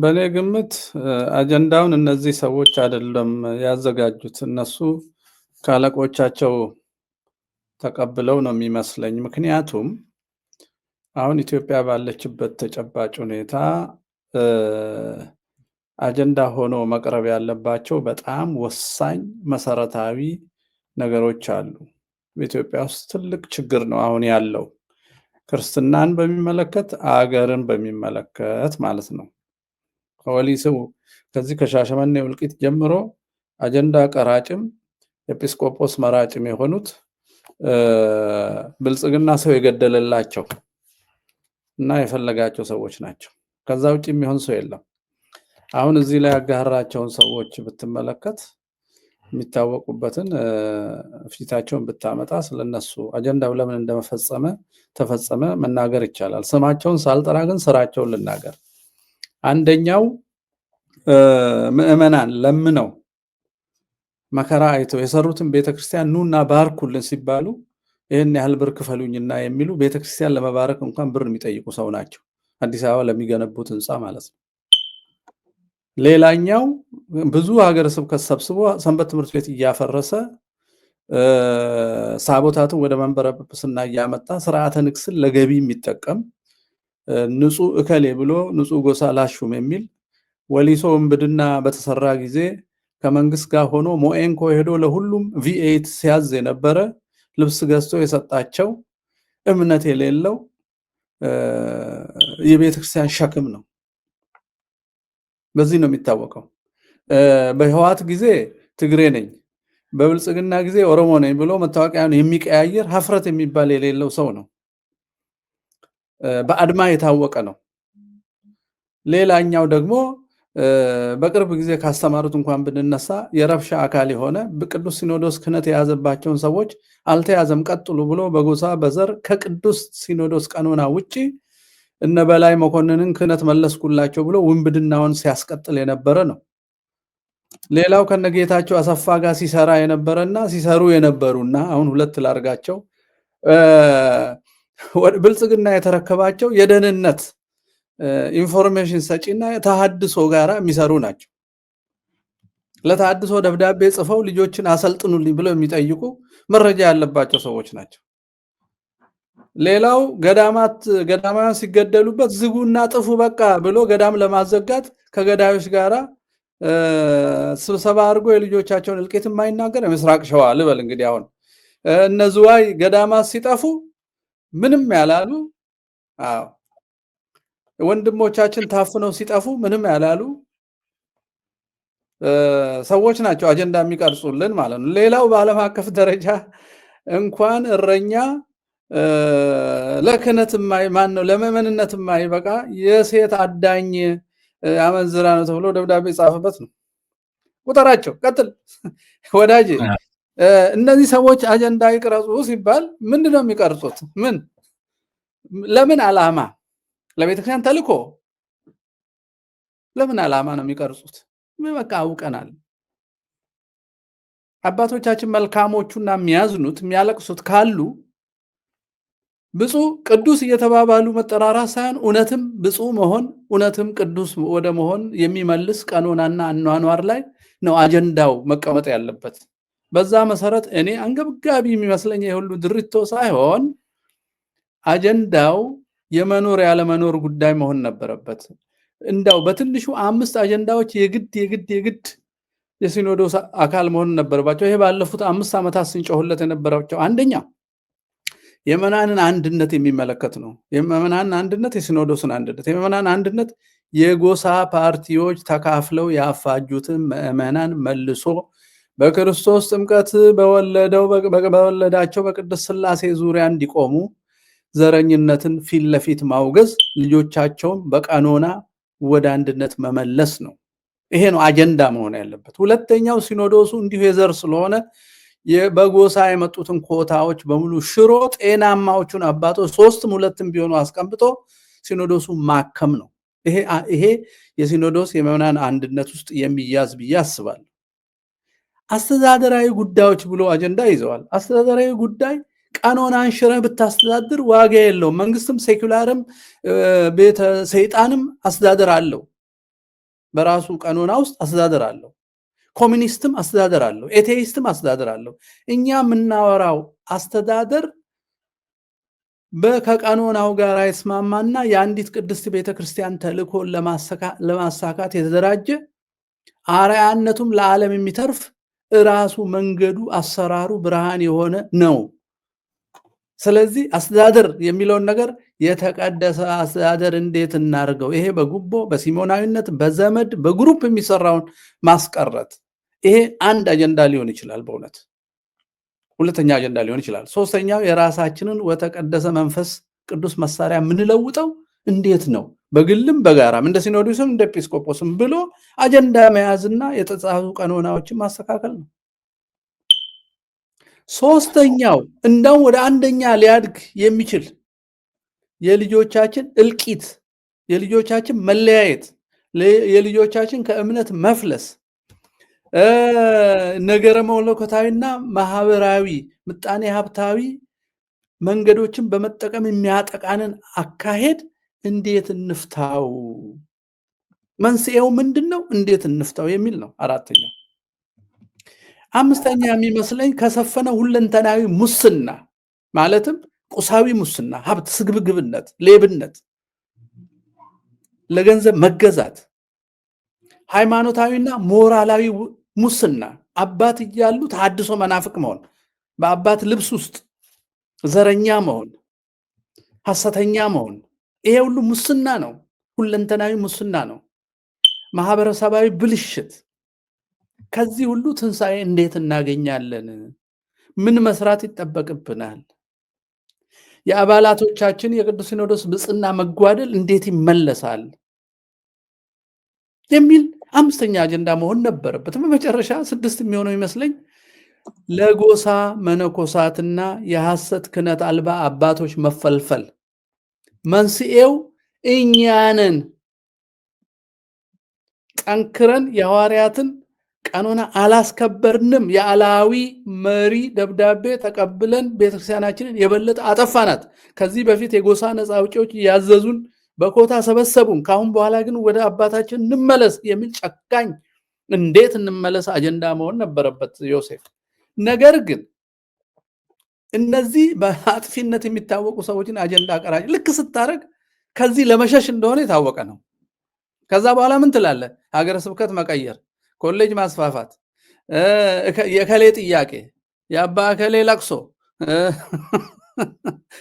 በእኔ ግምት አጀንዳውን እነዚህ ሰዎች አይደለም ያዘጋጁት፣ እነሱ ከአለቆቻቸው ተቀብለው ነው የሚመስለኝ። ምክንያቱም አሁን ኢትዮጵያ ባለችበት ተጨባጭ ሁኔታ አጀንዳ ሆኖ መቅረብ ያለባቸው በጣም ወሳኝ መሰረታዊ ነገሮች አሉ። በኢትዮጵያ ውስጥ ትልቅ ችግር ነው አሁን ያለው፣ ክርስትናን በሚመለከት አገርን በሚመለከት ማለት ነው። ከወሊሶ ከዚህ ከሻሸመኔ እልቂት ጀምሮ አጀንዳ ቀራጭም ኤጲስቆጶስ መራጭም የሆኑት ብልጽግና ሰው የገደለላቸው እና የፈለጋቸው ሰዎች ናቸው። ከዛ ውጭ የሚሆን ሰው የለም። አሁን እዚህ ላይ ያጋራቸውን ሰዎች ብትመለከት የሚታወቁበትን ፊታቸውን ብታመጣ ስለነሱ አጀንዳው ለምን ተፈጸመ መናገር ይቻላል። ስማቸውን ሳልጠራ ግን ስራቸውን ልናገር። አንደኛው ምዕመናን ለምነው መከራ አይተው የሰሩትን ቤተክርስቲያን ኑና ባርኩልን ሲባሉ ይህን ያህል ብር ክፈሉኝና የሚሉ ቤተክርስቲያን ለመባረክ እንኳን ብር የሚጠይቁ ሰው ናቸው። አዲስ አበባ ለሚገነቡት ህንፃ ማለት ነው። ሌላኛው ብዙ ሀገረ ስብከት ሰብስቦ ሰንበት ትምህርት ቤት እያፈረሰ ሳቦታትን ወደ መንበረ ጵጵስና እያመጣ ስርዓተ ንግስን ለገቢ የሚጠቀም ንጹህ እከሌ ብሎ ንጹህ ጎሳ ላሹም የሚል ወሊሶ ወንብድና በተሰራ ጊዜ ከመንግስት ጋር ሆኖ ሞኤንኮ ሄዶ ለሁሉም ቪኤት ሲያዝ የነበረ ልብስ ገዝቶ የሰጣቸው እምነት የሌለው የቤተክርስቲያን ሸክም ነው። በዚህ ነው የሚታወቀው። በህዋት ጊዜ ትግሬ ነኝ፣ በብልጽግና ጊዜ ኦሮሞ ነኝ ብሎ መታወቂያን የሚቀያየር ሀፍረት የሚባል የሌለው ሰው ነው። በአድማ የታወቀ ነው። ሌላኛው ደግሞ በቅርብ ጊዜ ካስተማሩት እንኳን ብንነሳ የረብሻ አካል የሆነ ቅዱስ ሲኖዶስ ክህነት የያዘባቸውን ሰዎች አልተያዘም ቀጥሉ ብሎ በጎሳ በዘር ከቅዱስ ሲኖዶስ ቀኖና ውጪ እነ በላይ መኮንንን ክህነት መለስኩላቸው ብሎ ውንብድናውን ሲያስቀጥል የነበረ ነው። ሌላው ከነጌታቸው አሰፋ ጋር ሲሰራ የነበረና ሲሰሩ የነበሩና አሁን ሁለት ላርጋቸው ብልጽግና የተረከባቸው የደህንነት ኢንፎርሜሽን ሰጪና ተሐድሶ ጋራ የሚሰሩ ናቸው። ለተሐድሶ ደብዳቤ ጽፈው ልጆችን አሰልጥኑልኝ ብለው የሚጠይቁ መረጃ ያለባቸው ሰዎች ናቸው። ሌላው ገዳማውያን ሲገደሉበት ዝጉና ጥፉ በቃ ብሎ ገዳም ለማዘጋት ከገዳዮች ጋራ ስብሰባ አድርጎ የልጆቻቸውን እልቂት የማይናገር የምስራቅ ሸዋ ልበል እንግዲህ አሁን እነዚዋይ ገዳማት ሲጠፉ ምንም ያላሉ፣ ወንድሞቻችን ታፍነው ሲጠፉ ምንም ያላሉ ሰዎች ናቸው አጀንዳ የሚቀርጹልን ማለት ነው። ሌላው በዓለም አቀፍ ደረጃ እንኳን እረኛ ለክህነት ማን ነው ለምዕመንነት የማይበቃ የሴት አዳኝ አመንዝራ ነው ተብሎ ደብዳቤ ጻፈበት ነው። ቁጥራቸው ቀጥል ወዳጅ። እነዚህ ሰዎች አጀንዳ ይቅረጹ ሲባል ምንድነው የሚቀርጹት? ለምን ዓላማ? ለቤተክርስቲያን ተልኮ ለምን ዓላማ ነው የሚቀርጹት? በቃ አውቀናል። አባቶቻችን መልካሞቹና የሚያዝኑት የሚያለቅሱት ካሉ ብፁዕ ቅዱስ እየተባባሉ መጠራራት ሳይሆን እውነትም ብፁዕ መሆን እውነትም ቅዱስ ወደ መሆን የሚመልስ ቀኖናና አኗኗር ላይ ነው አጀንዳው መቀመጥ ያለበት። በዛ መሰረት እኔ አንገብጋቢ የሚመስለኝ የሁሉ ድርቶ ሳይሆን አጀንዳው የመኖር ያለመኖር ጉዳይ መሆን ነበረበት። እንዳው በትንሹ 5 አጀንዳዎች የግድ የሲኖዶስ አካል መሆን ነበረባቸው። ይሄ ባለፉት 5 ዓመታት ስንጮህለት የነበራቸው አንደኛ የምዕመናንን አንድነት የሚመለከት ነው። የምዕመናንን አንድነት፣ የሲኖዶስን አንድነት። የምዕመናን አንድነት የጎሳ ፓርቲዎች ተካፍለው ያፋጁትን ምዕመናን መልሶ በክርስቶስ ጥምቀት በወለዳቸው በቅድስት ሥላሴ ዙሪያ እንዲቆሙ ዘረኝነትን ፊት ለፊት ማውገዝ፣ ልጆቻቸውን በቀኖና ወደ አንድነት መመለስ ነው። ይሄ ነው አጀንዳ መሆን ያለበት። ሁለተኛው ሲኖዶሱ እንዲሁ የዘር ስለሆነ በጎሳ የመጡትን ኮታዎች በሙሉ ሽሮ ጤናማዎቹን አባቶች 3ም 2ም ቢሆኑ አስቀምጦ ሲኖዶሱ ማከም ነው። ይሄ የሲኖዶስ የምዕመናን አንድነት ውስጥ የሚያዝ ብዬ አስባለሁ። አስተዳደራዊ ጉዳዮች ብሎ አጀንዳ ይዘዋል። አስተዳደራዊ ጉዳይ ቀኖናን ሽረህ ብታስተዳድር ዋጋ የለውም። መንግስትም ሴኩላርም ቤተ ሰይጣንም አስተዳደር አለው፣ በራሱ ቀኖና ውስጥ አስተዳደር አለው። ኮሚኒስትም አስተዳደር አለው፣ ኤቴይስትም አስተዳደር አለው። እኛ የምናወራው አስተዳደር ከቀኖናው ጋር የተስማማና የአንዲት ቅድስት ቤተክርስቲያን ተልእኮን ለማሳካት የተደራጀ አርአያነቱም ለዓለም የሚተርፍ ራሱ መንገዱ አሰራሩ ብርሃን የሆነ ነው። ስለዚህ አስተዳደር የሚለውን ነገር የተቀደሰ አስተዳደር እንዴት እናርገው? ይሄ በጉቦ በሲሞናዊነት በዘመድ በግሩፕ የሚሰራውን ማስቀረት፣ ይሄ አንድ አጀንዳ ሊሆን ይችላል። በእውነት ሁለተኛ አጀንዳ ሊሆን ይችላል። ሶስተኛው የራሳችንን ወተቀደሰ መንፈስ ቅዱስ መሳሪያ የምንለውጠው እንዴት ነው? በግልም በጋራም እንደ ሲኖዶስም እንደ ኤጲስቆጶስም ብሎ አጀንዳ መያዝና የተጻፉ ቀኖናዎችን ማስተካከል ነው። ሶስተኛው እንደው ወደ አንደኛ ሊያድግ የሚችል የልጆቻችን እልቂት፣ የልጆቻችን መለያየት፣ የልጆቻችን ከእምነት መፍለስ፣ ነገረ መለኮታዊና ማህበራዊ ምጣኔ ሀብታዊ መንገዶችን በመጠቀም የሚያጠቃንን አካሄድ እንዴት እንፍታው? መንስኤው ምንድነው? እንዴት እንፍታው የሚል ነው አራተኛው። አምስተኛ የሚመስለኝ ከሰፈነ ሁለንተናዊ ሙስና ማለትም ቁሳዊ ሙስና፣ ሀብት ስግብግብነት፣ ሌብነት፣ ለገንዘብ መገዛት፣ ሃይማኖታዊና ሞራላዊ ሙስና፣ አባት እያሉ ተሐድሶ መናፍቅ መሆን፣ በአባት ልብስ ውስጥ ዘረኛ መሆን፣ ሐሰተኛ መሆን፣ ይሄ ሁሉ ሙስና ነው። ሁለንተናዊ ሙስና ነው። ማህበረሰባዊ ብልሽት። ከዚህ ሁሉ ትንሣኤ እንዴት እናገኛለን? ምን መስራት ይጠበቅብናል? የአባላቶቻችን የቅዱስ ሲኖዶስ ብጽና መጓደል እንዴት ይመለሳል? የሚል አምስተኛ አጀንዳ መሆን ነበረበት። በመጨረሻ ስድስት የሚሆነው ይመስለኝ ለጎሳ መነኮሳትና የሐሰት ክህነት አልባ አባቶች መፈልፈል መንስኤው እኛንን ጠንክረን የሐዋርያትን ቀኖና አላስከበርንም። የአላዊ መሪ ደብዳቤ ተቀብለን ቤተክርስቲያናችንን የበለጠ አጠፋናት። ከዚህ በፊት የጎሳ ነፃ አውጪዎች ያዘዙን በኮታ ሰበሰቡን። ካሁን በኋላ ግን ወደ አባታችን እንመለስ የሚል ጨካኝ እንዴት እንመለስ አጀንዳ መሆን ነበረበት ዮሴፍ። ነገር ግን እነዚህ በአጥፊነት የሚታወቁ ሰዎችን አጀንዳ አቀራጭ ልክ ስታረግ ከዚህ ለመሸሽ እንደሆነ የታወቀ ነው። ከዛ በኋላ ምን ትላለህ? ሀገረ ስብከት መቀየር፣ ኮሌጅ ማስፋፋት፣ የከሌ ጥያቄ፣ የአባ ከሌ ለቅሶ፣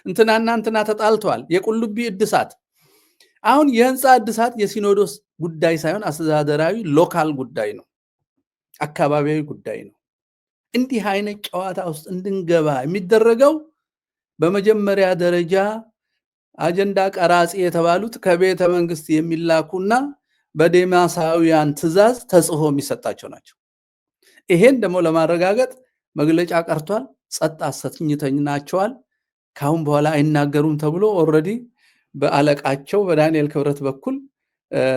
እንትናና እንትና ተጣልተዋል፣ የቁልቢ እድሳት። አሁን የህንፃ እድሳት የሲኖዶስ ጉዳይ ሳይሆን አስተዳደራዊ ሎካል ጉዳይ ነው፣ አካባቢያዊ ጉዳይ ነው። እንዲህ አይነት ጨዋታ ውስጥ እንድንገባ የሚደረገው በመጀመሪያ ደረጃ አጀንዳ ቀራጺ የተባሉት ከቤተ መንግስት የሚላኩና በዴማሳውያን ትእዛዝ ተጽፎ የሚሰጣቸው ናቸው። ይሄን ደግሞ ለማረጋገጥ መግለጫ ቀርቷል፣ ጸጥ አሰኝተናቸዋል፣ ካሁን በኋላ አይናገሩም ተብሎ ኦልሬዲ በአለቃቸው በዳንኤል ክብረት በኩል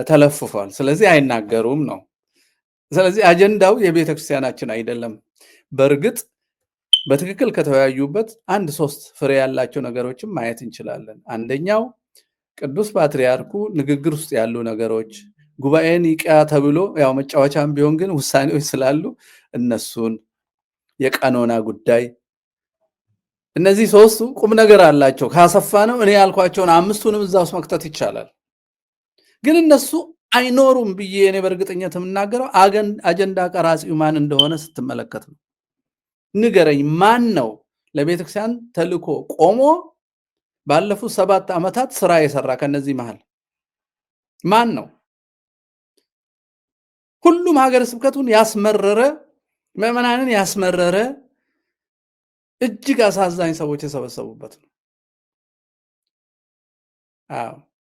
ተለፍፏል። ስለዚህ አይናገሩም ነው። ስለዚህ አጀንዳው የቤተ ክርስቲያናችን አይደለም። በእርግጥ በትክክል ከተወያዩበት አንድ ሶስት ፍሬ ያላቸው ነገሮችን ማየት እንችላለን። አንደኛው ቅዱስ ፓትርያርኩ ንግግር ውስጥ ያሉ ነገሮች ጉባኤ ኒቅያ ተብሎ ያው መጫወቻም ቢሆን ግን ውሳኔዎች ስላሉ እነሱን፣ የቀኖና ጉዳይ፣ እነዚህ ሶስቱ ቁም ነገር አላቸው። ካሰፋ ነው እኔ ያልኳቸውን አምስቱንም እዛ ውስጥ መክተት ይቻላል። ግን እነሱ አይኖሩም ብዬ እኔ በእርግጠኝነት የምናገረው አጀንዳ ቀራጺው ማን እንደሆነ ስትመለከት ነው። ንገረኝ፣ ማን ነው ለቤተክርስቲያን ተልእኮ ቆሞ ባለፉት 7 ዓመታት ስራ የሰራ? ከነዚህ መሃል ማን ነው? ሁሉም ሀገረ ስብከቱን ያስመረረ፣ ምዕመናንን ያስመረረ እጅግ አሳዛኝ ሰዎች የሰበሰቡበት ነው።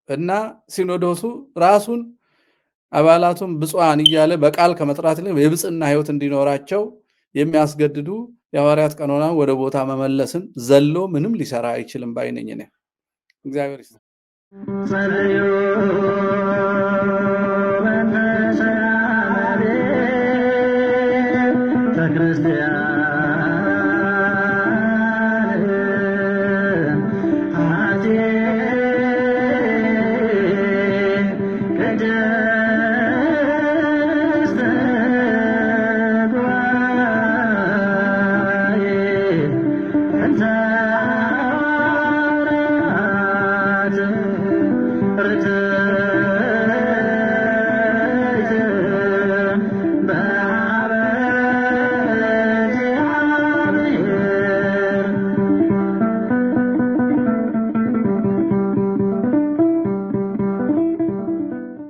እና ሲኖዶሱ ራሱን አባላቱን ብፁዓን እያለ በቃል ከመጥራት ይልቅ የብፅዕና ህይወት እንዲኖራቸው የሚያስገድዱ የሐዋርያት ቀኖና ወደ ቦታ መመለስን ዘሎ ምንም ሊሰራ አይችልም ባይነኝ ነኝ። እግዚአብሔር ይስጥ። ክርስቲያን